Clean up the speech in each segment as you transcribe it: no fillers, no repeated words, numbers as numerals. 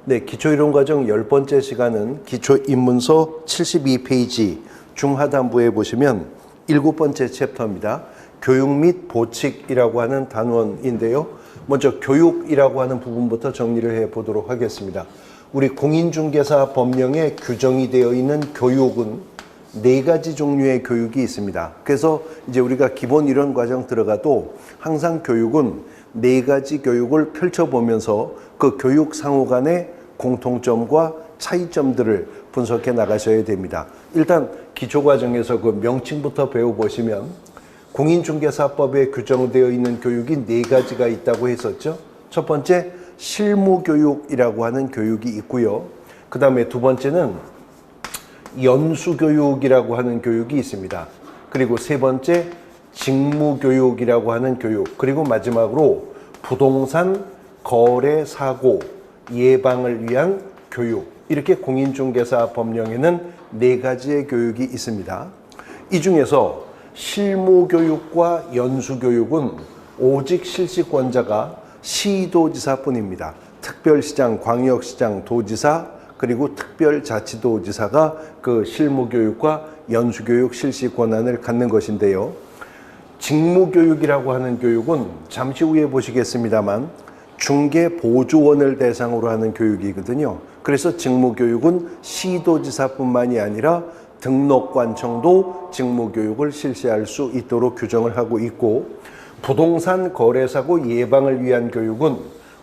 네, 기초이론과정 10번째 시간은 기초입문서 72페이지 중하단부에 보시면 7번째 챕터입니다. 교육 및 보칙이라고 하는 단원인데요. 먼저 교육이라고 하는 부분부터 정리를 해보도록 하겠습니다. 우리 공인중개사 법령에 규정이 되어 있는 교육은 4가지 종류의 교육이 있습니다. 그래서 이제 우리가 기본 이론 과정 들어가도 항상 교육은 4가지 교육을 펼쳐보면서 그 교육 상호 간의 공통점과 차이점들을 분석해 나가셔야 됩니다. 일단 기초과정에서 그 명칭부터 배워보시면 공인중개사법에 규정되어 있는 교육이 4가지가 있다고 했었죠. 첫 번째 실무교육이라고 하는 교육이 있고요. 그 다음에 두 번째는 연수교육이라고 하는 교육이 있습니다. 그리고 세 번째 직무교육이라고 하는 교육, 그리고 마지막으로 부동산 거래 사고 예방을 위한 교육, 이렇게 공인중개사 법령에는 4가지의 교육이 있습니다. 이 중에서 실무교육과 연수교육은 오직 실시권자가 시도지사뿐입니다. 특별시장, 광역시장, 도지사, 그리고 특별자치도지사가 그 실무교육과 연수교육 실시 권한을 갖는 것인데요. 직무교육이라고 하는 교육은 잠시 후에 보시겠습니다만 중개보조원을 대상으로 하는 교육이거든요. 그래서 직무교육은 시도지사뿐만이 아니라 등록관청도 직무교육을 실시할 수 있도록 규정을 하고 있고, 부동산 거래사고 예방을 위한 교육은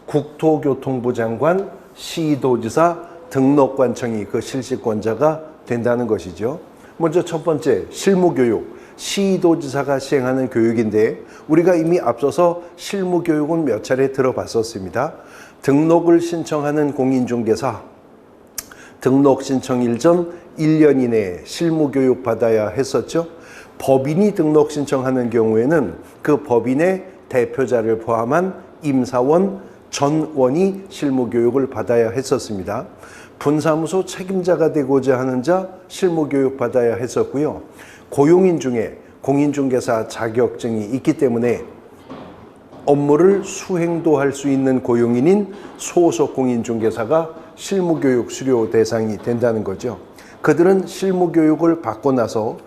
국토교통부 장관, 시도지사, 등록관청이 그 실시권자가 된다는 것이죠. 먼저 첫 번째 실무교육, 시도지사가 시행하는 교육인데 우리가 이미 앞서서 실무교육은 몇 차례 들어봤었습니다. 등록을 신청하는 공인중개사, 등록 신청일 전 1년 이내에 실무교육 받아야 했었죠. 법인이 등록 신청하는 경우에는 그 법인의 대표자를 포함한 임사원, 전원이 실무교육을 받아야 했었습니다. 분사무소 책임자가 되고자 하는 자 실무교육 받아야 했었고요. 고용인 중에 공인중개사 자격증이 있기 때문에 업무를 수행도 할 수 있는 고용인인 소속 공인중개사가 실무교육 수료 대상이 된다는 거죠. 그들은 실무교육을 받고 나서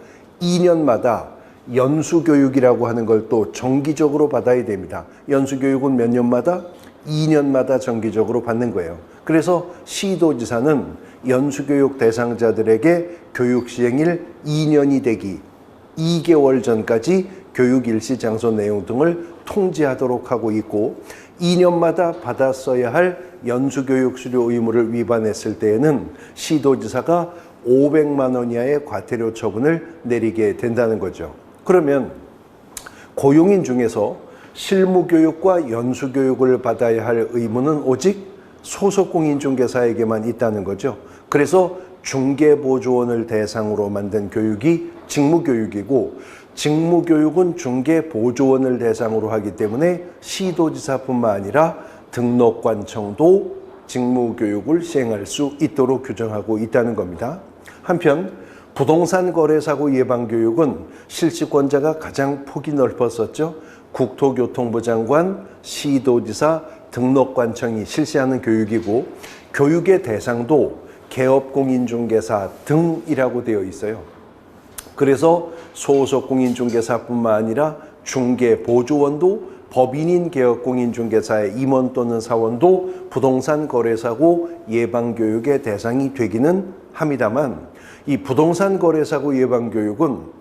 2년마다 연수교육이라고 하는 걸 또 정기적으로 받아야 됩니다. 연수교육은 몇 년마다? 2년마다 정기적으로 받는 거예요. 그래서 시도지사는 연수교육 대상자들에게 교육 시행일 2년이 되기 2개월 전까지 교육 일시 장소 내용 등을 통지하도록 하고 있고, 2년마다 받았어야 할 연수교육 수료 의무를 위반했을 때에는 시도지사가 500만 원 이하의 과태료 처분을 내리게 된다는 거죠. 그러면 고용인 중에서 실무교육과 연수교육을 받아야 할 의무는 오직 소속 공인중개사에게만 있다는 거죠. 그래서 중개보조원을 대상으로 만든 교육이 직무교육이고, 직무교육은 중개보조원을 대상으로 하기 때문에 시도지사뿐만 아니라 등록관청도 직무교육을 시행할 수 있도록 규정하고 있다는 겁니다. 한편 부동산 거래사고 예방교육은 실시권자가 가장 폭이 넓었었죠. 국토교통부 장관, 시도지사, 등록관청이 실시하는 교육이고, 교육의 대상도 개업공인중개사 등이라고 되어 있어요. 그래서 소속 공인중개사뿐만 아니라 중개보조원도, 법인인 개업공인중개사의 임원 또는 사원도 부동산 거래사고 예방교육의 대상이 되기는 합니다만, 이 부동산 거래사고 예방교육은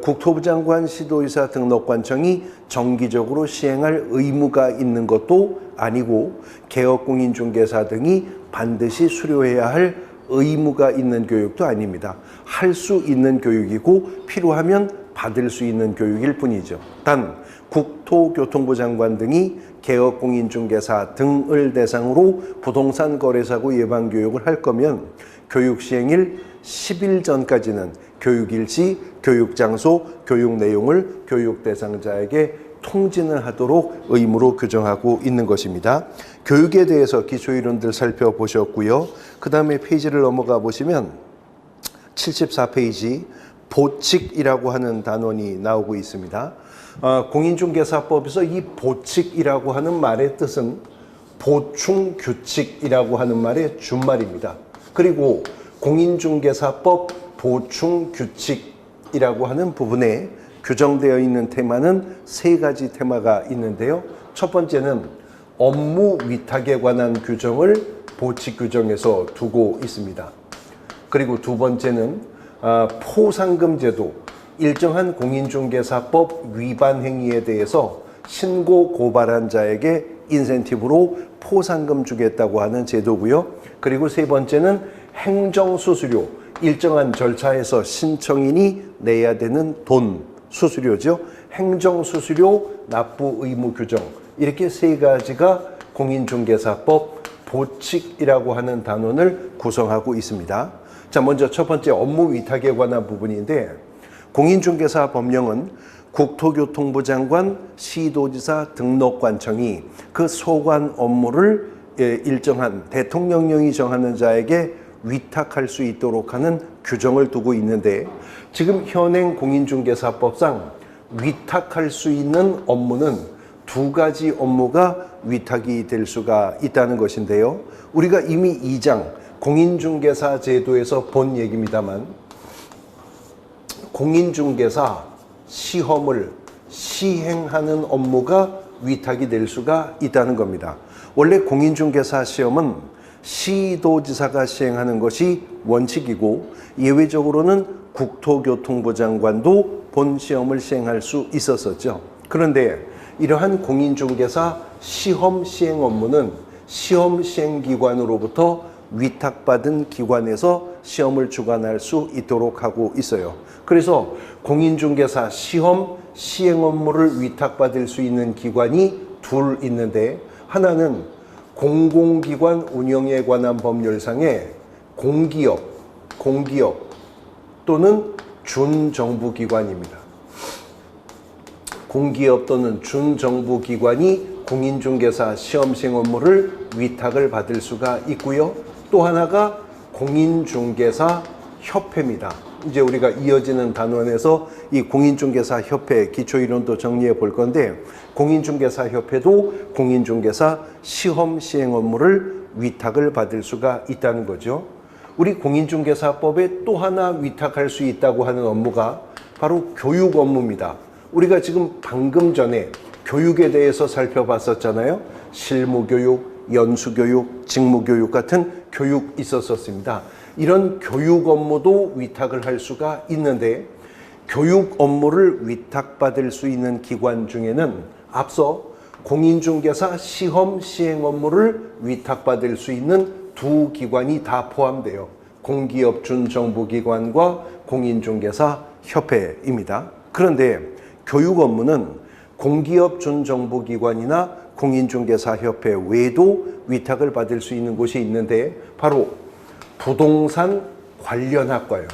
국토부 장관, 시도지사, 등록관청이 정기적으로 시행할 의무가 있는 것도 아니고, 개업공인중개사 등이 반드시 수료해야 할 의무가 있는 교육도 아닙니다. 할 수 있는 교육이고 필요하면 받을 수 있는 교육일 뿐이죠. 단 국토교통부 장관 등이 개업공인중개사 등을 대상으로 부동산 거래사고 예방교육을 할 거면 교육 시행일 10일 전까지는 교육일시, 교육장소, 교육 내용을 교육 대상자에게 통지는 하도록 의무로 규정하고 있는 것입니다. 교육에 대해서 기초이론들 살펴보셨고요. 그 다음에 페이지를 넘어가 보시면 74페이지 보칙이라고 하는 단원이 나오고 있습니다. 공인중개사법에서 이 보칙이라고 하는 말의 뜻은 보충규칙이라고 하는 말의 준말입니다. 그리고 공인중개사법 보충규칙이라고 하는 부분에 규정되어 있는 테마는 세 가지 테마가 있는데요. 첫 번째는 업무 위탁에 관한 규정을 보칙규정에서 두고 있습니다. 그리고 두 번째는 포상금 제도, 일정한 공인중개사법 위반 행위에 대해서 신고 고발한 자에게 인센티브로 포상금 주겠다고 하는 제도고요. 그리고 세 번째는 행정수수료, 일정한 절차에서 신청인이 내야 되는 돈, 수수료죠. 행정수수료 납부 의무 규정, 이렇게 세 가지가 공인중개사법 보칙이라고 하는 단원을 구성하고 있습니다. 자, 먼저 첫 번째 업무 위탁에 관한 부분인데, 공인중개사 법령은 국토교통부 장관, 시도지사 등록관청이 그 소관 업무를 일정한 대통령령이 정하는 자에게 위탁할 수 있도록 하는 규정을 두고 있는데, 지금 현행 공인중개사법상 위탁할 수 있는 업무는 두 가지 업무가 위탁이 될 수가 있다는 것인데요. 우리가 이미 2장 공인중개사 제도에서 본 얘기입니다만, 공인중개사 시험을 시행하는 업무가 위탁이 될 수가 있다는 겁니다. 원래 공인중개사 시험은 시도지사가 시행하는 것이 원칙이고, 예외적으로는 국토교통부 장관도 본 시험을 시행할 수 있었었죠. 그런데 이러한 공인중개사 시험 시행 업무는 시험 시행기관으로부터 위탁받은 기관에서 시험을 주관할 수 있도록 하고 있어요. 그래서 공인중개사 시험 시행 업무를 위탁받을 수 있는 기관이 둘 있는데, 하나는 공공기관 운영에 관한 법률상의 공기업 또는 준정부기관입니다. 공기업 또는 준정부기관이 공인중개사 시험 시행 업무를 위탁을 받을 수가 있고요. 또 하나가 공인중개사 협회입니다. 이제 우리가 이어지는 단원에서 이 공인중개사 협회 기초이론도 정리해 볼 건데, 공인중개사 협회도 공인중개사 시험 시행 업무를 위탁을 받을 수가 있다는 거죠. 우리 공인중개사법에 또 하나 위탁할 수 있다고 하는 업무가 바로 교육 업무입니다. 우리가 지금 방금 전에 교육에 대해서 살펴봤었잖아요. 실무교육, 연수교육, 직무교육 같은 교육 있었습니다. 이런 교육 업무도 위탁을 할 수가 있는데, 교육 업무를 위탁받을 수 있는 기관 중에는 앞서 공인중개사 시험 시행 업무를 위탁받을 수 있는 두 기관이 다 포함돼요. 공기업 준정부기관과 공인중개사 협회입니다. 그런데 교육 업무는 공기업 준정부기관이나 공인중개사 협회 외에도 위탁을 받을 수 있는 곳이 있는데, 바로 부동산 관련 학과예요.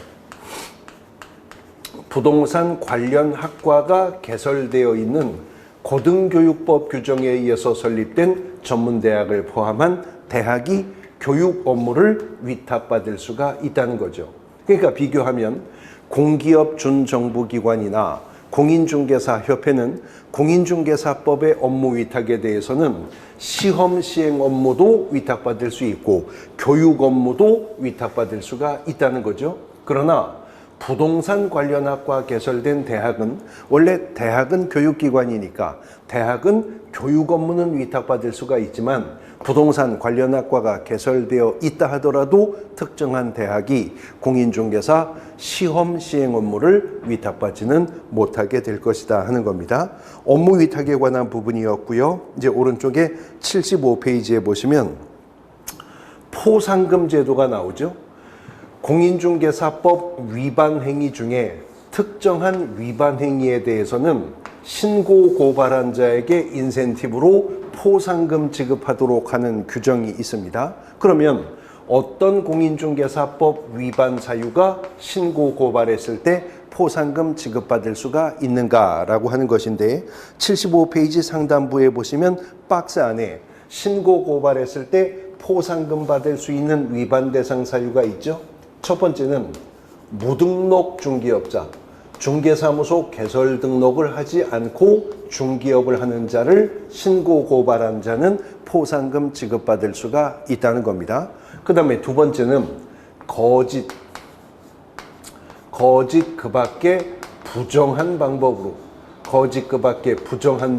부동산 관련 학과가 개설되어 있는 고등교육법 규정에 의해서 설립된 전문대학을 포함한 대학이 교육 업무를 위탁받을 수가 있다는 거죠. 그러니까 비교하면 공기업 준정부기관이나 공인중개사 협회는 공인중개사법의 업무 위탁에 대해서는 시험 시행 업무도 위탁받을 수 있고 교육 업무도 위탁받을 수가 있다는 거죠. 그러나 부동산 관련 학과 개설된 대학은, 원래 대학은 교육기관이니까 대학은 교육 업무는 위탁받을 수가 있지만, 부동산 관련 학과가 개설되어 있다 하더라도 특정한 대학이 공인중개사 시험 시행 업무를 위탁받지는 못하게 될 것이다 하는 겁니다. 업무 위탁에 관한 부분이었고요. 이제 오른쪽에 75페이지에 보시면 포상금 제도가 나오죠. 공인중개사법 위반 행위 중에 특정한 위반 행위에 대해서는 신고 고발한 자에게 인센티브로 포상금 지급하도록 하는 규정이 있습니다. 그러면 어떤 공인중개사법 위반 사유가 신고 고발했을 때 포상금 지급받을 수가 있는가라고 하는 것인데, 75페이지 상단부에 보시면 박스 안에 신고 고발했을 때 포상금 받을 수 있는 위반 대상 사유가 있죠. 첫 번째는 무등록 중개업자, 중개사무소 개설 등록을 하지 않고 중개업을 하는 자를 신고 고발한 자는 포상금 지급받을 수가 있다는 겁니다. 그 다음에 두 번째는 거짓 그 밖에 부정한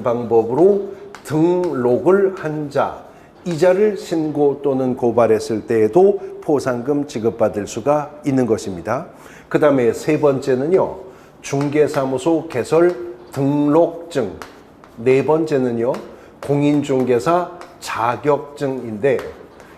방법으로 등록을 한 자, 이자를 신고 또는 고발했을 때에도 포상금 지급받을 수가 있는 것입니다. 그 다음에 세 번째는요, 중개사무소 개설 등록증. 네 번째는요, 공인중개사 자격증인데,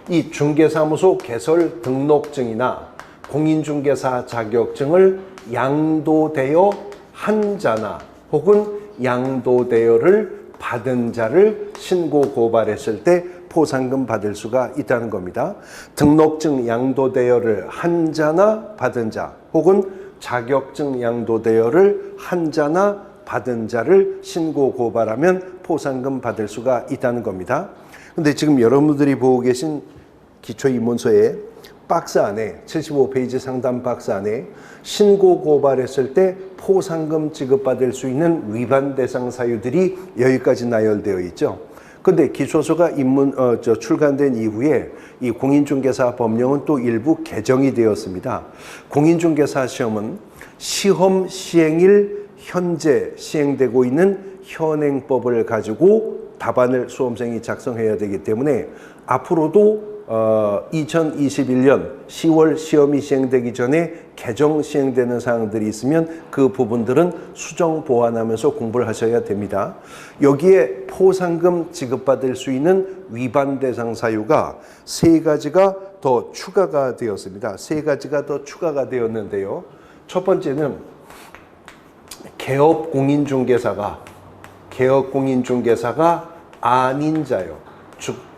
이 중개사무소 개설 등록증이나 공인중개사 자격증을 양도되어 한 자나 혹은 양도대여를 받은 자를 신고 고발했을 때 포상금 받을 수가 있다는 겁니다. 등록증 양도대여를 한 자나 받은 자 혹은 자격증 양도대여를 한 자나 받은 자를 신고 고발하면 포상금 받을 수가 있다는 겁니다. 근데 지금 여러분들이 보고 계신 기초입문서에 박스 안에 75페이지 상단 박스 안에 신고 고발했을 때 포상금 지급받을 수 있는 위반 대상 사유들이 여기까지 나열되어 있죠. 근데 기초서가 출간된 이후에 이 공인중개사 법령은 또 일부 개정이 되었습니다. 공인중개사 시험은 시험 시행일 현재 시행되고 있는 현행법을 가지고 답안을 수험생이 작성해야 되기 때문에 앞으로도 2021년 10월 시험이 시행되기 전에 개정 시행되는 사항들이 있으면 그 부분들은 수정 보완하면서 공부를 하셔야 됩니다. 여기에 포상금 지급받을 수 있는 위반 대상 사유가 세 가지가 더 추가가 되었습니다. 세 가지가 더 추가가 되었는데요. 첫 번째는 개업 공인중개사가 아닌 자요.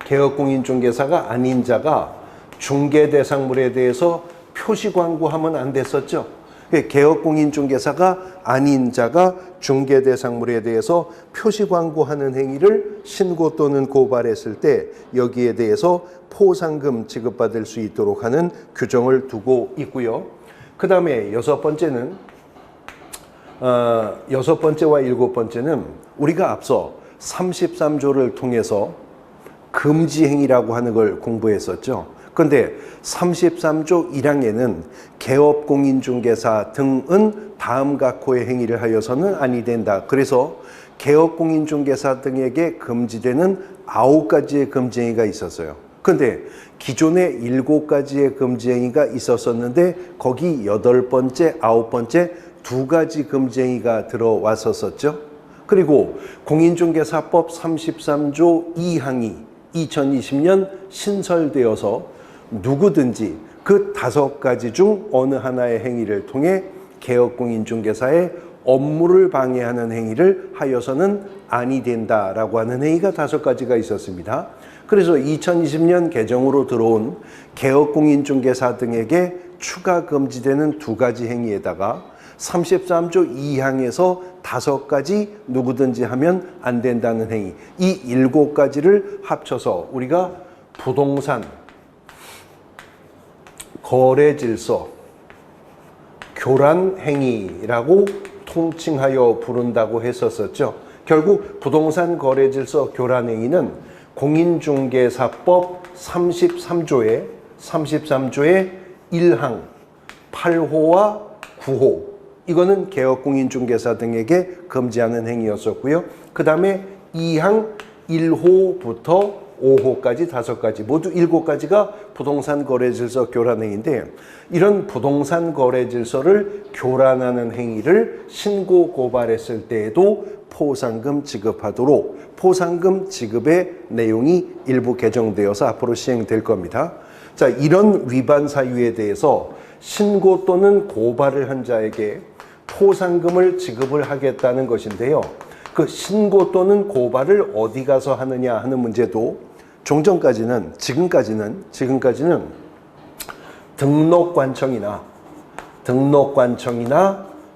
개업공인중개사가 아닌 자가 중개대상물에 대해서 표시광고하면 안 됐었죠. 개업공인중개사가 아닌 자가 중개대상물에 대해서 표시광고하는 행위를 신고 또는 고발했을 때 여기에 대해서 포상금 지급받을 수 있도록 하는 규정을 두고 있고요. 그 다음에 여섯 번째와 일곱 번째는 우리가 앞서 33조를 통해서 금지행위라고 하는 걸 공부했었죠. 그런데 33조 1항에는 개업공인중개사 등은 다음 각호의 행위를 하여서는 아니 된다. 그래서 개업공인중개사 등에게 금지되는 9가지의 금지행위가 있었어요. 그런데 기존에 7가지의 금지행위가 있었었는데 거기 8번째, 9번째 2가지 금지행위가 들어왔었었죠. 그리고 공인중개사법 33조 2항이 2020년 신설되어서 누구든지 그 5가지 중 어느 하나의 행위를 통해 개업공인중개사의 업무를 방해하는 행위를 하여서는 아니 된다라고 하는 행위가 5가지가 있었습니다. 그래서 2020년 개정으로 들어온 개업공인중개사 등에게 추가 금지되는 2가지 행위에다가 33조 2항에서 5가지 누구든지 하면 안 된다는 행위, 이 7가지를 합쳐서 우리가 부동산 거래질서 교란행위라고 통칭하여 부른다고 했었었죠. 결국 부동산 거래질서 교란행위는 공인중개사법 33조의 1항 8호와 9호, 이거는 개업공인중개사 등에게 금지하는 행위였었고요. 그 다음에 2항 1호부터 5호까지 5가지, 모두 7가지가 부동산 거래질서 교란행위인데, 이런 부동산 거래질서를 교란하는 행위를 신고 고발했을 때에도 포상금 지급하도록 포상금 지급의 내용이 일부 개정되어서 앞으로 시행될 겁니다. 자, 이런 위반 사유에 대해서 신고 또는 고발을 한 자에게 포상금을 지급을 하겠다는 것인데요. 그 신고 또는 고발을 어디 가서 하느냐 하는 문제도 지금까지는 등록관청이나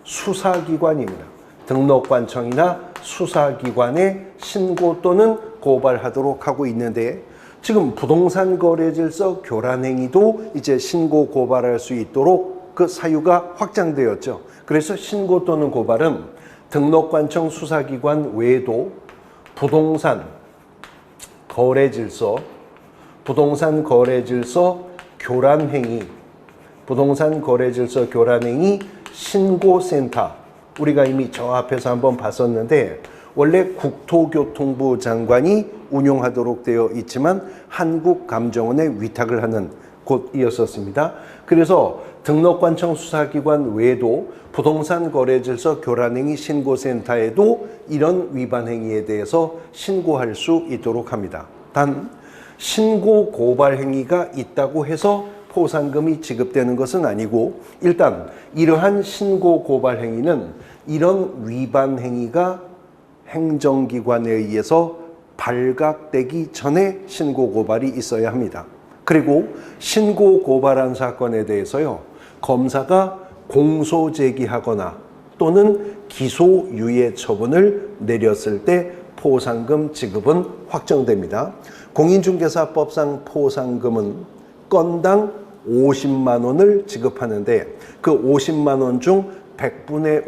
수사기관입니다. 등록관청이나 수사기관에 신고 또는 고발하도록 하고 있는데, 지금 부동산 거래질서 교란행위도 이제 신고 고발할 수 있도록 그 사유가 확장되었죠. 그래서 신고 또는 고발은 등록관청 수사기관 외에도 부동산 거래질서 교란행위 신고센터, 우리가 이미 저 앞에서 한번 봤었는데 원래 국토교통부 장관이 운용하도록 되어 있지만 한국감정원에 위탁을 하는 곳이었었습니다. 그래서 등록관청 수사기관 외에도 부동산 거래질서 교란행위 신고센터에도 이런 위반 행위에 대해서 신고할 수 있도록 합니다. 단 신고 고발 행위가 있다고 해서 포상금이 지급되는 것은 아니고, 일단 이러한 신고 고발 행위는 이런 위반 행위가 행정기관에 의해서 발각되기 전에 신고 고발이 있어야 합니다. 그리고 신고 고발한 사건에 대해서요, 검사가 공소 제기하거나 또는 기소유예 처분을 내렸을 때 포상금 지급은 확정됩니다. 공인중개사법상 포상금은 건당 50만 원을 지급하는데 그 50만 원 중 100분의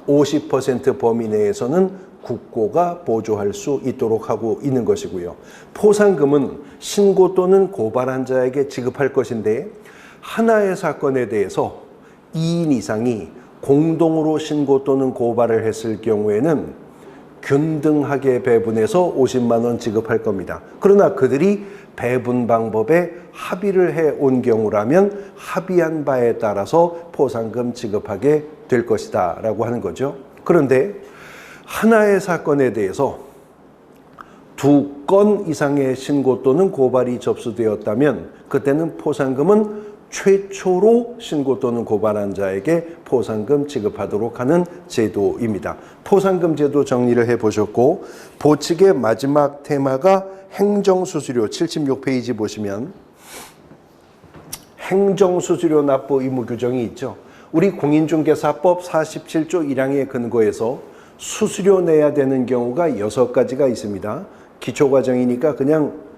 50% 범위 내에서는 국고가 보조할 수 있도록 하고 있는 것이고요. 포상금은 신고 또는 고발한 자에게 지급할 것인데 하나의 사건에 대해서 2인 이상이 공동으로 신고 또는 고발을 했을 경우에는 균등하게 배분해서 50만 원 지급할 겁니다. 그러나 그들이 배분 방법에 합의를 해온 경우라면 합의한 바에 따라서 포상금 지급하게 될 것이다 라고 하는 거죠. 그런데 하나의 사건에 대해서 2건 이상의 신고 또는 고발이 접수되었다면 그때는 포상금은 최초로 신고 또는 고발한 자에게 포상금 지급하도록 하는 제도입니다. 포상금 제도 정리를 해보셨고, 보칙의 마지막 테마가 행정수수료 76페이지 보시면 행정수수료 납부 의무 규정이 있죠. 우리 공인중개사법 47조 1항에 근거해서 수수료 내야 되는 경우가 6가지가 있습니다. 기초과정이니까 그냥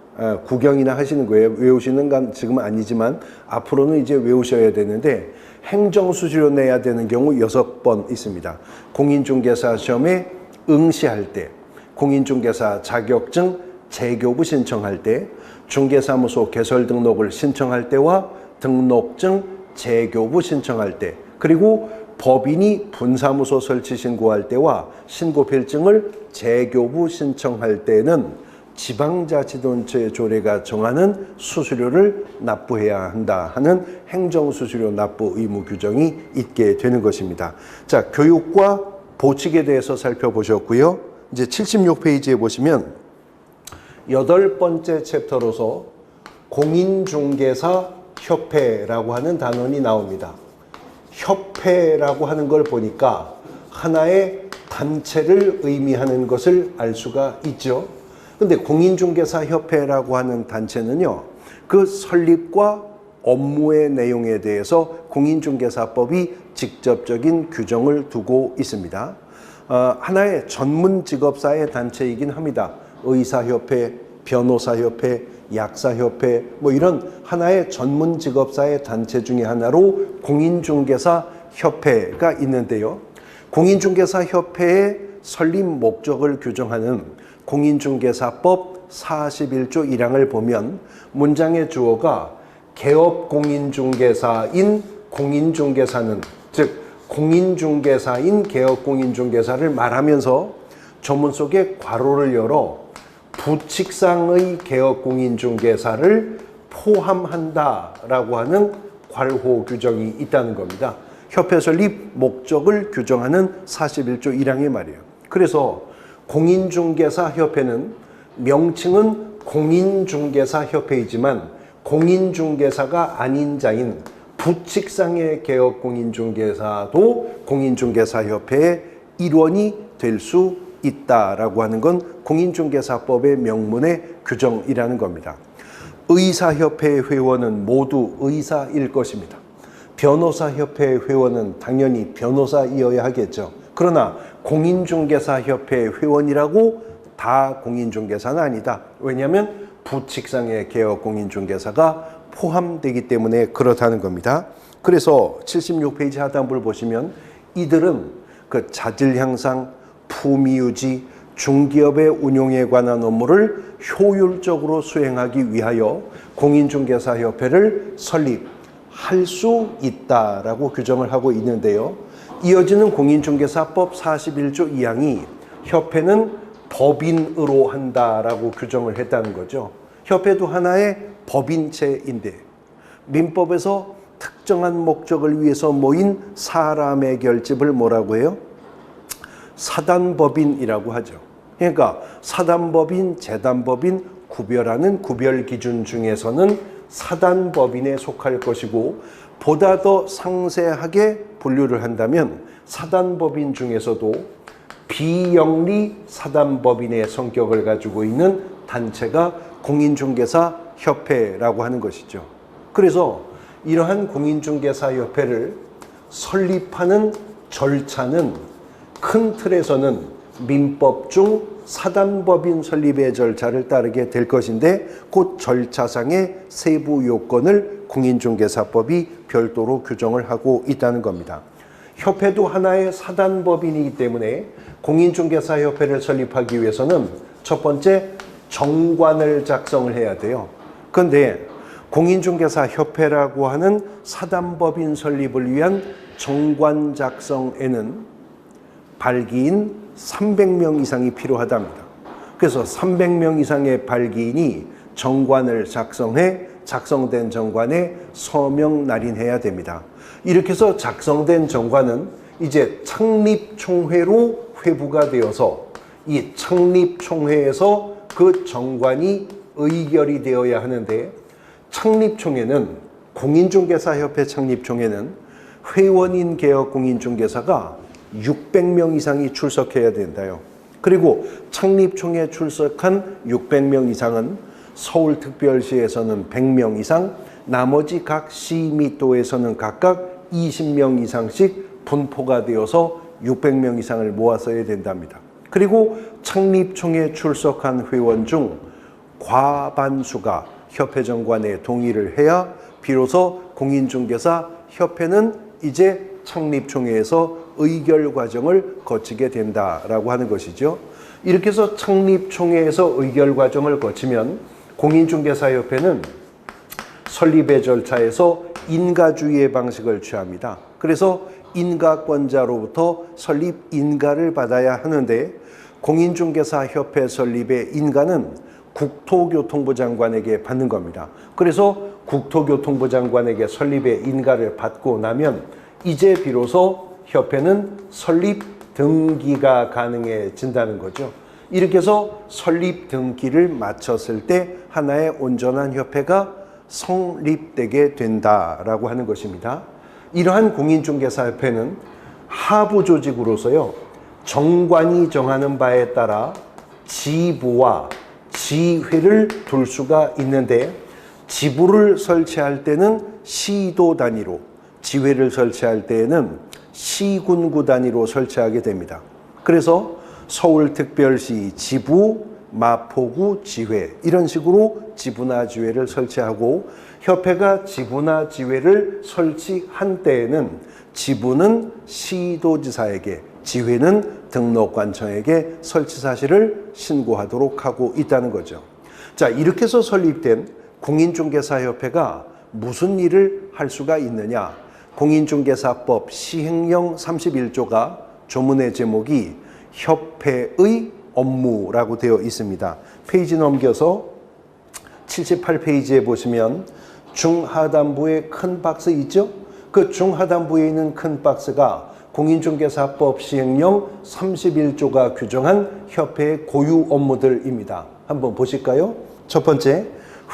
구경이나 하시는 거예요. 외우시는 건 지금은 아니지만 앞으로는 이제 외우셔야 되는데, 행정수수료 내야 되는 경우 6번 있습니다. 공인중개사 시험에 응시할 때, 공인중개사 자격증 재교부 신청할 때, 중개사무소 개설 등록을 신청할 때와 등록증 재교부 신청할 때, 그리고 법인이 분사무소 설치 신고할 때와 신고필증을 재교부 신청할 때는 지방자치단체 조례가 정하는 수수료를 납부해야 한다 하는 행정수수료 납부 의무 규정이 있게 되는 것입니다. 자, 교육과 보칙에 대해서 살펴보셨고요. 이제 76페이지에 보시면 8번째 챕터로서 공인중개사 협회라고 하는 단원이 나옵니다. 협회라고 하는 걸 보니까 하나의 단체를 의미하는 것을 알 수가 있죠. 근데 공인중개사협회라고 하는 단체는요, 그 설립과 업무의 내용에 대해서 공인중개사법이 직접적인 규정을 두고 있습니다. 하나의 전문 직업사의 단체이긴 합니다. 의사협회, 변호사협회, 약사협회, 뭐 이런 하나의 전문 직업사의 단체 중에 하나로 공인중개사협회가 있는데요. 공인중개사협회의 설립 목적을 규정하는 공인중개사법 41조 1항을 보면 문장의 주어가 개업공인중개사인 공인중개사는, 즉 공인중개사인 개업공인중개사를 말하면서 조문 속에 괄호를 열어 부칙상의 개업공인중개사를 포함한다라고 하는 괄호 규정이 있다는 겁니다. 협회 설립 목적을 규정하는 41조 1항의 말이에요. 그래서 공인중개사협회는 명칭은 공인중개사협회이지만 공인중개사가 아닌 자인 부칙상의 개업공인중개사도 공인중개사협회의 일원이 될 수 있다라고 하는 건 공인중개사법의 명문의 규정이라는 겁니다. 의사협회의 회원은 모두 의사일 것입니다. 변호사협회의 회원은 당연히 변호사이어야 하겠죠. 그러나 공인중개사협회의 회원이라고 다 공인중개사는 아니다. 왜냐하면 부칙상의 개업공인중개사가 포함되기 때문에 그렇다는 겁니다. 그래서 76페이지 하단부를 보시면 이들은 그 자질 향상, 품위 유지, 중기업의 운용에 관한 업무를 효율적으로 수행하기 위하여 공인중개사협회를 설립할 수 있다라고 규정을 하고 있는데요. 이어지는 공인중개사법 41조 2항이 협회는 법인으로 한다라고 규정을 했다는 거죠. 협회도 하나의 법인체인데 민법에서 특정한 목적을 위해서 모인 사람의 결집을 뭐라고 해요? 사단법인이라고 하죠. 그러니까 사단법인, 재단법인 구별하는 구별 기준 중에서는 사단법인에 속할 것이고 보다 더 상세하게 분류를 한다면 사단법인 중에서도 비영리 사단법인의 성격을 가지고 있는 단체가 공인중개사협회라고 하는 것이죠. 그래서 이러한 공인중개사협회를 설립하는 절차는 큰 틀에서는 민법 중 사단법인 설립의 절차를 따르게 될 것인데 그 절차상의 세부 요건을 공인중개사법이 별도로 규정을 하고 있다는 겁니다. 협회도 하나의 사단법인이기 때문에 공인중개사협회를 설립하기 위해서는 첫 번째 정관을 작성을 해야 돼요. 그런데 공인중개사협회라고 하는 사단법인 설립을 위한 정관 작성에는 발기인 300명 이상이 필요하답니다. 그래서 300명 이상의 발기인이 정관을 작성해 작성된 정관에 서명 날인해야 됩니다. 이렇게 해서 작성된 정관은 이제 창립총회로 회부가 되어서 이 창립총회에서 그 정관이 의결이 되어야 하는데 창립총회는 공인중개사협회 창립총회는 회원인 개혁 공인중개사가 600명 이상이 출석해야 된다요. 그리고 창립총회 출석한 600명 이상은 서울특별시에서는 100명 이상, 나머지 각 시 및 도에서는 각각 20명 이상씩 분포가 되어서 600명 이상을 모았어야 된답니다. 그리고 창립총회 출석한 회원 중 과반수가 협회 정관에 동의를 해야 비로소 공인중개사 협회는 이제 창립총회에서 의결 과정을 거치게 된다라고 하는 것이죠. 이렇게 해서 창립총회에서 의결 과정을 거치면 공인중개사협회는 설립의 절차에서 인가주의의 방식을 취합니다. 그래서 인가권자로부터 설립 인가를 받아야 하는데 공인중개사협회 설립의 인가는 국토교통부 장관에게 받는 겁니다. 그래서 국토교통부 장관에게 설립의 인가를 받고 나면 이제 비로소 협회는 설립 등기가 가능해진다는 거죠. 이렇게 해서 설립 등기를 마쳤을 때 하나의 온전한 협회가 성립되게 된다라고 하는 것입니다. 이러한 공인중개사협회는 하부 조직으로서요, 정관이 정하는 바에 따라 지부와 지회를 둘 수가 있는데 지부를 설치할 때는 시도 단위로, 지회를 설치할 때에는 시군구 단위로 설치하게 됩니다. 그래서 서울특별시 지부, 마포구 지회 이런 식으로 지부나 지회를 설치하고 협회가 지부나 지회를 설치한 때에는 지부는 시도지사에게, 지회는 등록관청에게 설치 사실을 신고하도록 하고 있다는 거죠. 자, 이렇게 해서 설립된 공인중개사협회가 무슨 일을 할 수가 있느냐? 공인중개사법 시행령 31조가 조문의 제목이 협회의 업무라고 되어 있습니다. 페이지 넘겨서 78페이지에 보시면 중하단부에 큰 박스 있죠? 그 중하단부에 있는 큰 박스가 공인중개사법 시행령 31조가 규정한 협회의 고유 업무들입니다. 한번 보실까요? 첫 번째,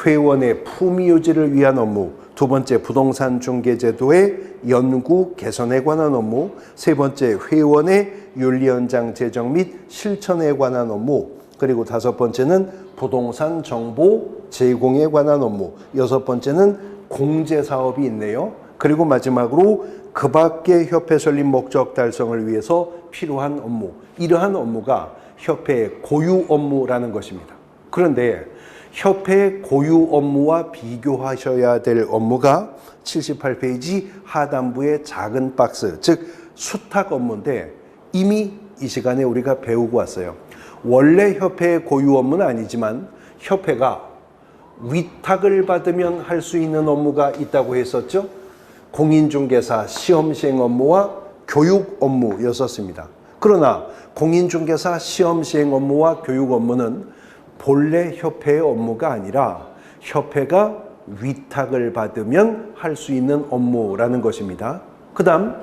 회원의 품위 유지를 위한 업무. 두 번째, 부동산 중개제도의 연구 개선에 관한 업무. 세 번째, 회원의 윤리 연장 제정 및 실천에 관한 업무. 그리고 다섯 번째는 부동산 정보 제공에 관한 업무. 여섯 번째는 공제 사업이 있네요. 그리고 마지막으로 그 밖의 협회 설립 목적 달성을 위해서 필요한 업무. 이러한 업무가 협회의 고유 업무라는 것입니다. 그런데 협회의 고유 업무와 비교하셔야 될 업무가 78페이지 하단부의 작은 박스, 즉 수탁 업무인데 이미 이 시간에 우리가 배우고 왔어요. 원래 협회의 고유 업무는 아니지만 협회가 위탁을 받으면 할 수 있는 업무가 있다고 했었죠. 공인중개사 시험시행 업무와 교육 업무였었습니다. 그러나 공인중개사 시험시행 업무와 교육 업무는 본래 협회의 업무가 아니라 협회가 위탁을 받으면 할 수 있는 업무라는 것입니다. 그 다음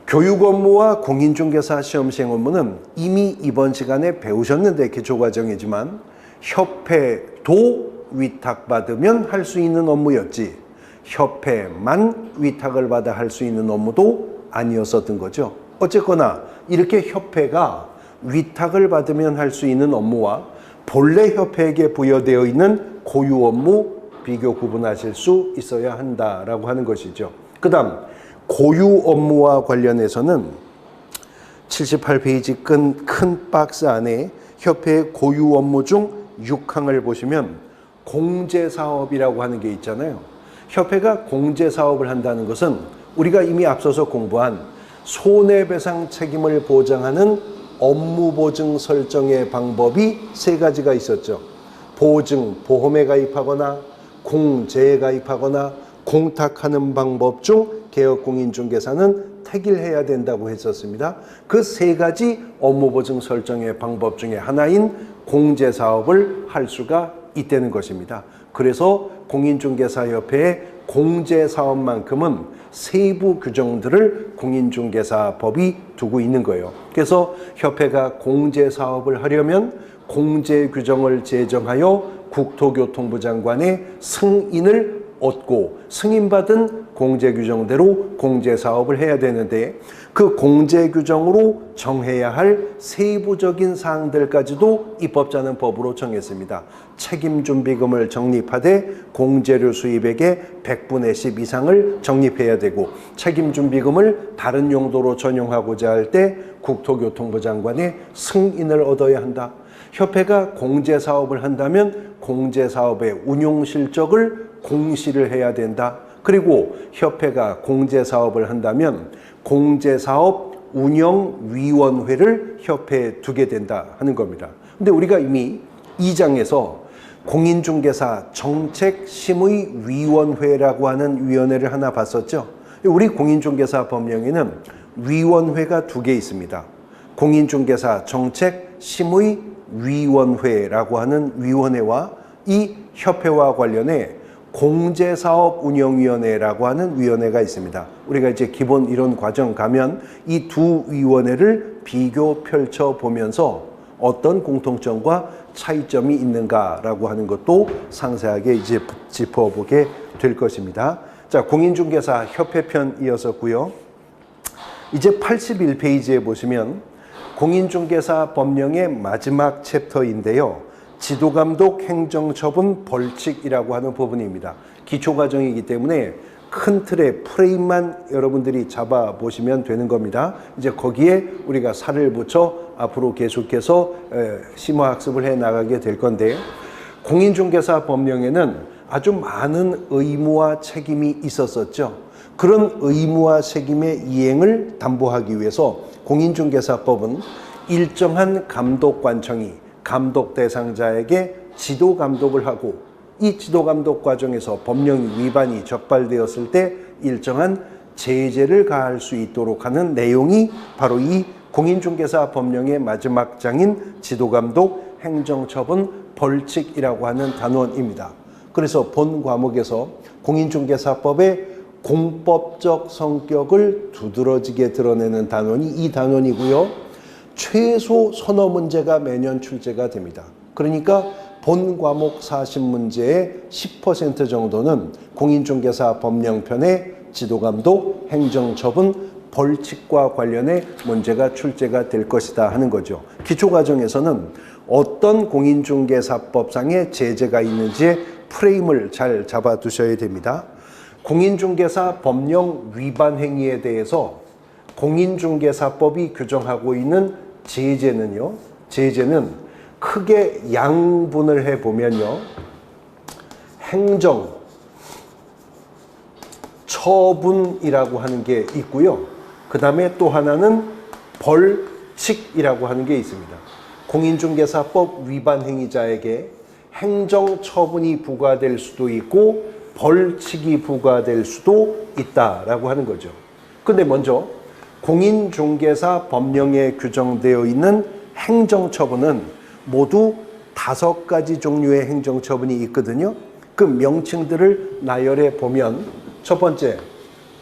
교육 업무와 공인중개사 시험시행 업무는 이미 이번 시간에 배우셨는데 기초과정이지만 협회도 위탁받으면 할 수 있는 업무였지 협회만 위탁을 받아 할 수 있는 업무도 아니었었던 거죠. 어쨌거나 이렇게 협회가 위탁을 받으면 할 수 있는 업무와 본래 협회에게 부여되어 있는 고유 업무 비교 구분하실 수 있어야 한다라고 하는 것이죠. 그 다음 고유 업무와 관련해서는 78페이지 큰 박스 안에 협회의 고유 업무 중 6항을 보시면 공제사업이라고 하는 게 있잖아요. 협회가 공제사업을 한다는 것은 우리가 이미 앞서서 공부한 손해배상 책임을 보장하는 업무보증 설정의 방법이 3가지가 있었죠. 보증, 보험에 가입하거나 공제에 가입하거나 공탁하는 방법 중 개업공인중개사는 택일해야 된다고 했었습니다. 그 3가지 업무보증 설정의 방법 중에 하나인 공제사업을 할 수가 있다는 것입니다. 그래서 공인중개사협회의 공제사업만큼은 세부 규정들을 공인중개사법이 두고 있는 거예요. 그래서 협회가 공제사업을 하려면 공제규정을 제정하여 국토교통부 장관의 승인을 얻고 승인받은 공제규정대로 공제사업을 해야 되는데 그 공제규정으로 정해야 할 세부적인 사항들까지도 입법자는 법으로 정했습니다. 책임준비금을 적립하되 공제료 수입액의 100분의 10 이상을 적립해야 되고 책임준비금을 다른 용도로 전용하고자 할 때 국토교통부 장관의 승인을 얻어야 한다. 협회가 공제사업을 한다면 공제사업의 운용실적을 공시를 해야 된다. 그리고 협회가 공제사업을 한다면 공제사업 운영위원회를 협회에 두게 된다 하는 겁니다. 근데 우리가 이미 2장에서 공인중개사 정책심의위원회라고 하는 위원회를 하나 봤었죠. 우리 공인중개사 법령에는 위원회가 2개 있습니다. 공인중개사 정책심의위원회라고 하는 위원회와 이 협회와 관련해 공제사업운영위원회라고 하는 위원회가 있습니다. 우리가 이제 기본 이론 과정 가면 이 2 위원회를 비교 펼쳐보면서 어떤 공통점과 차이점이 있는가라고 하는 것도 상세하게 이제 짚어보게 될 것입니다. 자, 공인중개사 협회편 이어섰고요. 이제 81페이지에 보시면 공인중개사 법령의 마지막 챕터인데요. 지도감독 행정처분 벌칙이라고 하는 부분입니다. 기초과정이기 때문에 큰 틀의 프레임만 여러분들이 잡아보시면 되는 겁니다. 이제 거기에 우리가 살을 붙여 앞으로 계속해서 심화학습을 해 나가게 될 건데 공인중개사 법령에는 아주 많은 의무와 책임이 있었었죠. 그런 의무와 책임의 이행을 담보하기 위해서 공인중개사법은 일정한 감독관청이 감독 대상자에게 지도 감독을 하고 이 지도 감독 과정에서 법령 위반이 적발되었을 때 일정한 제재를 가할 수 있도록 하는 내용이 바로 이 공인중개사 법령의 마지막 장인 지도 감독 행정처분 벌칙이라고 하는 단원입니다. 그래서 본 과목에서 공인중개사법의 공법적 성격을 두드러지게 드러내는 단원이 이 단원이고요. 최소 서너 문제가 매년 출제가 됩니다. 그러니까 본 과목 40문제의 10% 정도는 공인중개사 법령편의 지도감독, 행정처분, 벌칙과 관련해 문제가 출제가 될 것이다 하는 거죠. 기초과정에서는 어떤 공인중개사법상의 제재가 있는지의 프레임을 잘 잡아두셔야 됩니다. 공인중개사 법령 위반 행위에 대해서 공인중개사법이 규정하고 있는 제재는요. 제재는 크게 양분을 해보면요. 행정, 처분이라고 하는 게 있고요. 그 다음에 또 하나는 벌칙이라고 하는 게 있습니다. 공인중개사법 위반 행위자에게 행정처분이 부과될 수도 있고 벌칙이 부과될 수도 있다라고 하는 거죠. 근데 먼저 공인중개사 법령에 규정되어 있는 행정처분은 모두 5가지 종류의 행정처분이 있거든요. 그 명칭들을 나열해 보면 첫 번째,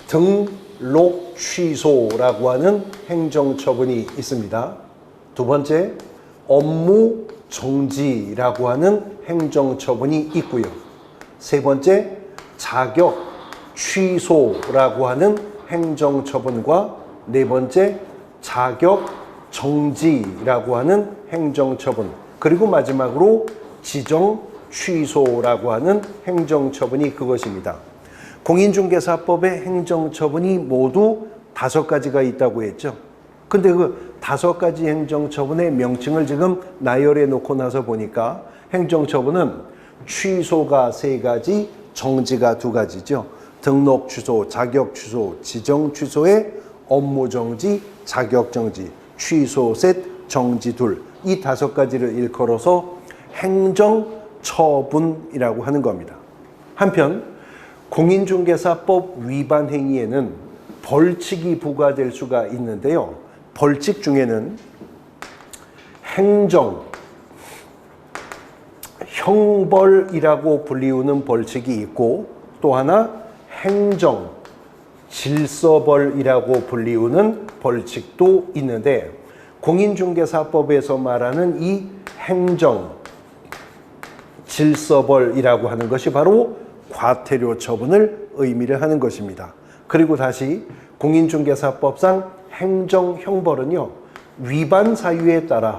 등록 취소라고 하는 행정처분이 있습니다. 두 번째, 업무 정지라고 하는 행정처분이 있고요. 세 번째, 자격 취소라고 하는 행정처분과 네 번째, 자격 정지라고 하는 행정처분, 그리고 마지막으로 지정 취소라고 하는 행정처분이 그것입니다. 공인중개사법의 행정처분이 모두 5가지가 있다고 했죠. 근데 그 5가지 행정처분의 명칭을 지금 나열해 놓고 나서 보니까 행정처분은 취소가 3가지, 정지가 2가지죠. 등록 취소, 자격 취소, 지정 취소에 업무 정지, 자격 정지, 취소 셋, 정지 둘. 이 5가지를 일컬어서 행정처분이라고 하는 겁니다. 한편 공인중개사법 위반 행위에는 벌칙이 부과될 수가 있는데요. 벌칙 중에는 행정, 형벌이라고 불리우는 벌칙이 있고 또 하나 행정, 질서벌이라고 불리우는 벌칙도 있는데 공인중개사법에서 말하는 이 행정, 질서벌이라고 하는 것이 바로 과태료 처분을 의미를 하는 것입니다. 그리고 다시 공인중개사법상 행정형벌은요, 위반 사유에 따라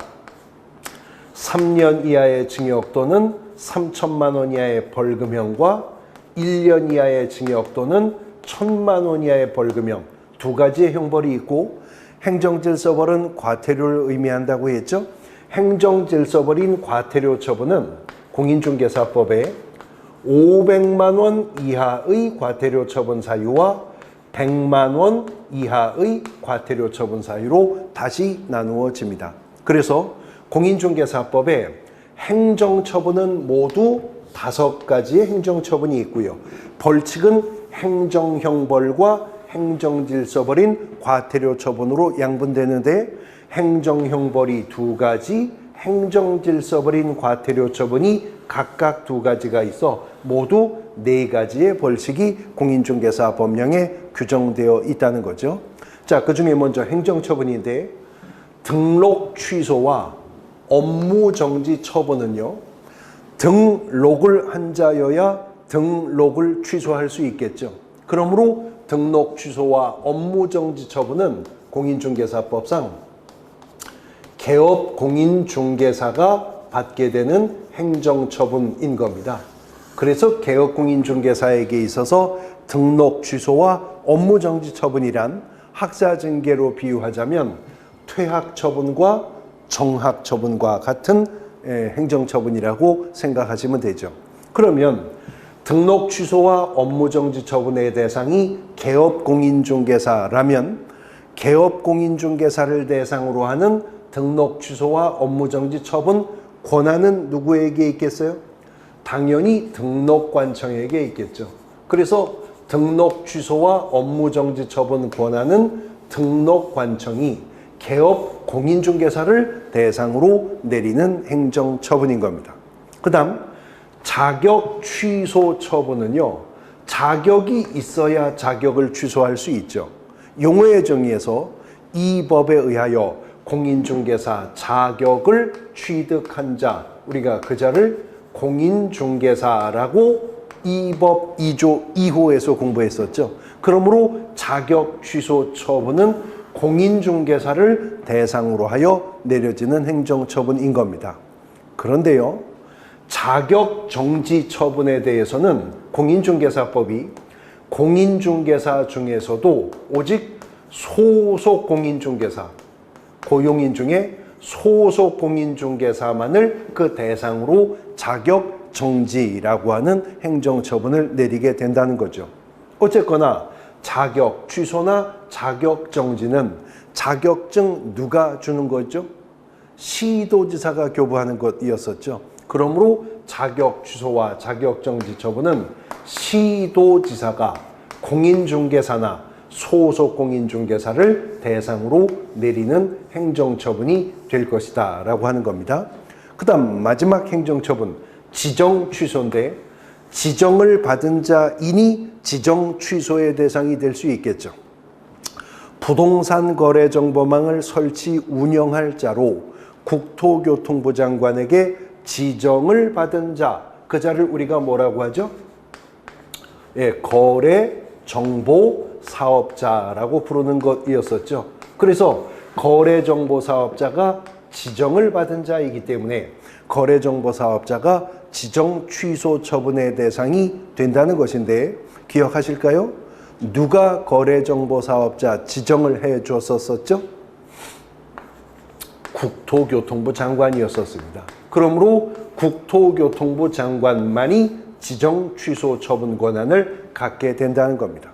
3년 이하의 징역 또는 3천만 원 이하의 벌금형과 1년 이하의 징역 또는 1,000만 원 이하의 벌금형 2가지의 형벌이 있고 행정질서벌은 과태료를 의미한다고 했죠. 행정질서벌인 과태료 처분은 공인중개사법에 500만 원 이하의 과태료 처분 사유와 100만 원 이하의 과태료 처분 사유로 다시 나누어집니다. 그래서 공인중개사법에 행정처분은 모두 5가지의 행정처분이 있고요. 벌칙은 행정형벌과 행정질서벌인 과태료 처분으로 양분되는데 행정형벌이 2가지, 행정질서벌인 과태료 처분이 각각 2가지가 있어 모두 4가지의 벌칙이 공인중개사 법령에 규정되어 있다는 거죠. 자, 그 중에 먼저 행정처분인데 등록 취소와 업무정지 처분은요, 등록을 한 자여야 등록을 취소할 수 있겠죠. 그러므로 등록 취소와 업무정지 처분은 공인중개사법상 개업 공인중개사가 받게 되는 행정처분인 겁니다. 그래서 개업 공인중개사에게 있어서 등록 취소와 업무정지 처분이란 학사징계로 비유하자면 퇴학처분과 정학처분과 같은 행정처분이라고 생각하시면 되죠. 그러면 등록 취소와 업무정지 처분의 대상이 개업공인중개사라면 개업공인중개사를 대상으로 하는 등록 취소와 업무정지 처분 권한은 누구에게 있겠어요? 당연히 등록관청에게 있겠죠. 그래서 등록 취소와 업무정지 처분 권한은 등록관청이 개업공인중개사를 대상으로 내리는 행정처분인 겁니다. 그 다음 자격 취소 처분은요, 자격이 있어야 자격을 취소할 수 있죠. 용어의 정의에서 이 법에 의하여 공인중개사 자격을 취득한 자, 우리가 그 자를 공인중개사라고 이 법 2조 2호에서 공부했었죠. 그러므로 자격 취소 처분은 공인중개사를 대상으로 하여 내려지는 행정처분인 겁니다. 그런데요, 자격 정지 처분에 대해서는 공인중개사법이 공인중개사 중에서도 오직 소속 공인중개사, 고용인 중에 소속 공인중개사만을 그 대상으로 자격 정지라고 하는 행정처분을 내리게 된다는 거죠. 어쨌거나 자격 취소나 자격 정지는 자격증 누가 주는 거죠? 시도지사가 교부하는 것이었었죠. 그러므로 자격 취소와 자격정지 처분은 시도지사가 공인중개사나 소속 공인중개사를 대상으로 내리는 행정처분이 될 것이다 라고 하는 겁니다. 그 다음 마지막 행정처분, 지정 취소인데 지정을 받은 자인이 지정 취소의 대상이 될 수 있겠죠. 부동산 거래 정보망을 설치 운영할 자로 국토교통부 장관에게 지정을 받은 자, 그 자를 우리가 뭐라고 하죠? 예, 거래 정보 사업자라고 부르는 것이었었죠. 그래서 거래 정보 사업자가 지정을 받은 자이기 때문에 거래 정보 사업자가 지정 취소 처분의 대상이 된다는 것인데 기억하실까요? 누가 거래 정보 사업자 지정을 해 줬었었죠? 국토교통부 장관이었었습니다. 그러므로 국토교통부 장관만이 지정 취소 처분 권한을 갖게 된다는 겁니다.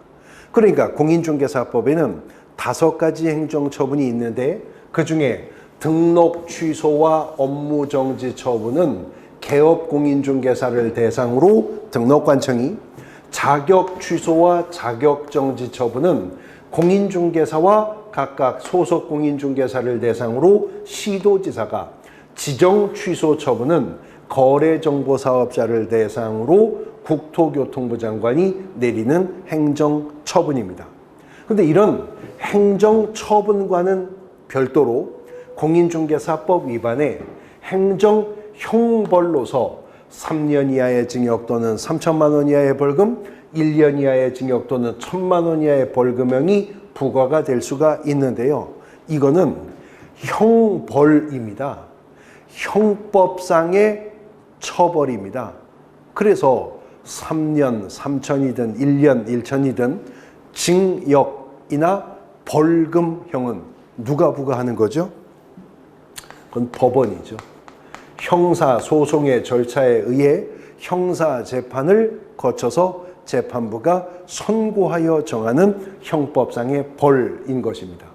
그러니까 공인중개사법에는 5가지 행정처분이 있는데 그중에 등록 취소와 업무정지 처분은 개업공인중개사를 대상으로 등록관청이, 자격 취소와 자격정지 처분은 공인중개사와 각각 소속 공인중개사를 대상으로 시도지사가, 지정 취소 처분은 거래정보사업자를 대상으로 국토교통부 장관이 내리는 행정처분입니다. 그런데 이런 행정처분과는 별도로 공인중개사법 위반에 행정형벌로서 3년 이하의 징역 또는 3천만 원 이하의 벌금, 1년 이하의 징역 또는 1,000만 원 이하의 벌금형이 부과가 될 수가 있는데요. 이거는 형벌입니다. 형법상의 처벌입니다. 그래서 3년 3천이든 1년 1천이든 징역이나 벌금형은 누가 부과하는 거죠? 그건 법원이죠. 형사소송의 절차에 의해 형사재판을 거쳐서 재판부가 선고하여 정하는 형법상의 벌인 것입니다.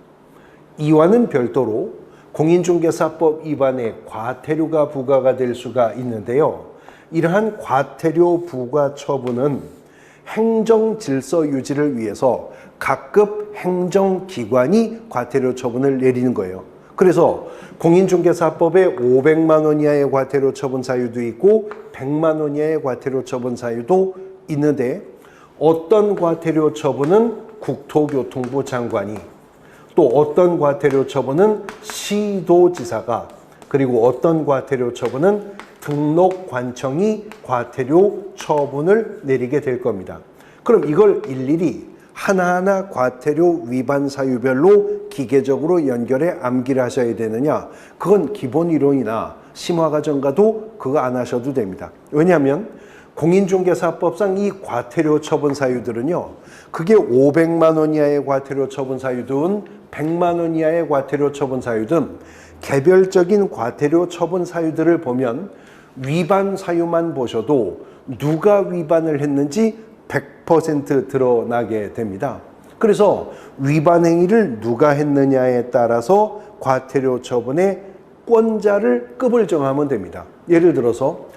이와는 별도로 공인중개사법 위반의 과태료가 부과가 될 수가 있는데요. 이러한 과태료 부과 처분은 행정질서 유지를 위해서 각급 행정기관이 과태료 처분을 내리는 거예요. 그래서 공인중개사법에 500만 원 이하의 과태료 처분 사유도 있고 100만 원 이하의 과태료 처분 사유도 있는데 어떤 과태료 처분은 국토교통부 장관이, 또 어떤 과태료 처분은 시도지사가, 그리고 어떤 과태료 처분은 등록관청이 과태료 처분을 내리게 될 겁니다. 그럼 이걸 일일이 하나하나 과태료 위반 사유별로 기계적으로 연결해 암기를 하셔야 되느냐? 그건 기본 이론이나 심화과정 가도 그거 안 하셔도 됩니다. 왜냐하면 공인중개사법상 이 과태료 처분 사유들은요, 그게 500만 원 이하의 과태료 처분 사유든 100만 원 이하의 과태료 처분 사유든 개별적인 과태료 처분 사유들을 보면 위반 사유만 보셔도 누가 위반을 했는지 100% 드러나게 됩니다. 그래서 위반 행위를 누가 했느냐에 따라서 과태료 처분의 권자를 급을 정하면 됩니다. 예를 들어서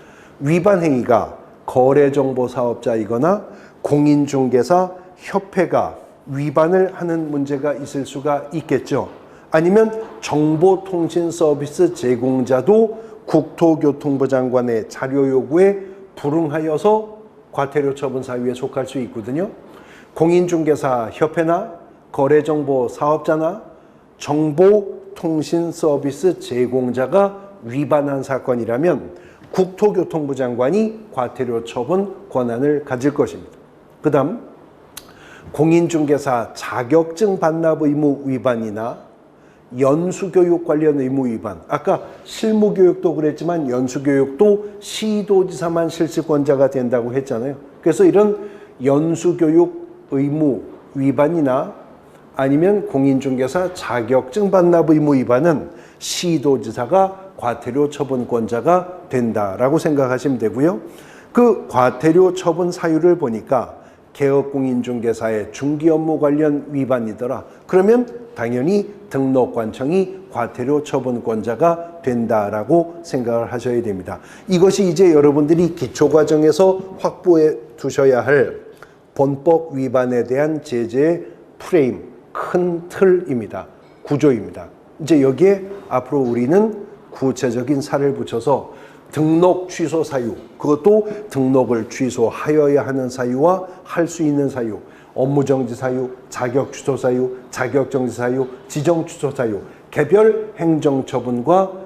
위반 행위가 거래정보사업자이거나 공인중개사 협회가 위반을 하는 문제가 있을 수가 있겠죠. 아니면 정보통신서비스 제공자도 국토교통부 장관의 자료 요구에 불응하여서 과태료 처분 사유에 속할 수 있거든요. 공인중개사 협회나 거래정보 사업자나 정보통신서비스 제공자가 위반한 사건이라면 국토교통부 장관이 과태료 처분 권한을 가질 것입니다. 그 다음 공인중개사 자격증 반납 의무 위반이나 연수교육 관련 의무 위반, 아까 실무교육도 그랬지만 연수교육도 시도지사만 실시권자가 된다고 했잖아요. 그래서 이런 연수교육 의무 위반이나 아니면 공인중개사 자격증 반납 의무 위반은 시도지사가 과태료 처분권자가 된다라고 생각하시면 되고요. 그 과태료 처분 사유를 보니까 개업공인중개사의 중개업무 관련 위반이더라. 그러면 당연히 등록관청이 과태료 처분권자가 된다라고 생각을 하셔야 됩니다. 이것이 이제 여러분들이 기초과정에서 확보해 두셔야 할 본법 위반에 대한 제재의 프레임, 큰 틀입니다. 구조입니다. 이제 여기에 앞으로 우리는 구체적인 사례를 붙여서 등록 취소 사유, 그것도 등록을 취소하여야 하는 사유와 할 수 있는 사유, 업무정지 사유, 자격 취소 사유, 자격정지 사유, 지정 취소 사유, 개별 행정처분과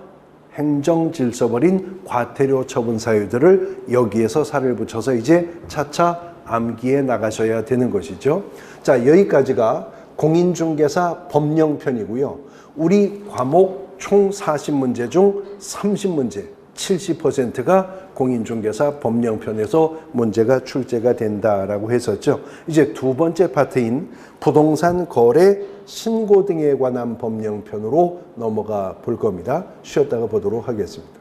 행정질서버린 과태료 처분 사유들을 여기에서 사례를 붙여서 이제 차차 암기해 나가셔야 되는 것이죠. 자, 여기까지가 공인중개사 법령편이고요. 우리 과목 총 40문제 중 30문제, 70%가 공인중개사 법령편에서 문제가 출제가 된다라고 했었죠. 이제 두 번째 파트인 부동산 거래 신고 등에 관한 법령편으로 넘어가 볼 겁니다. 쉬었다가 보도록 하겠습니다.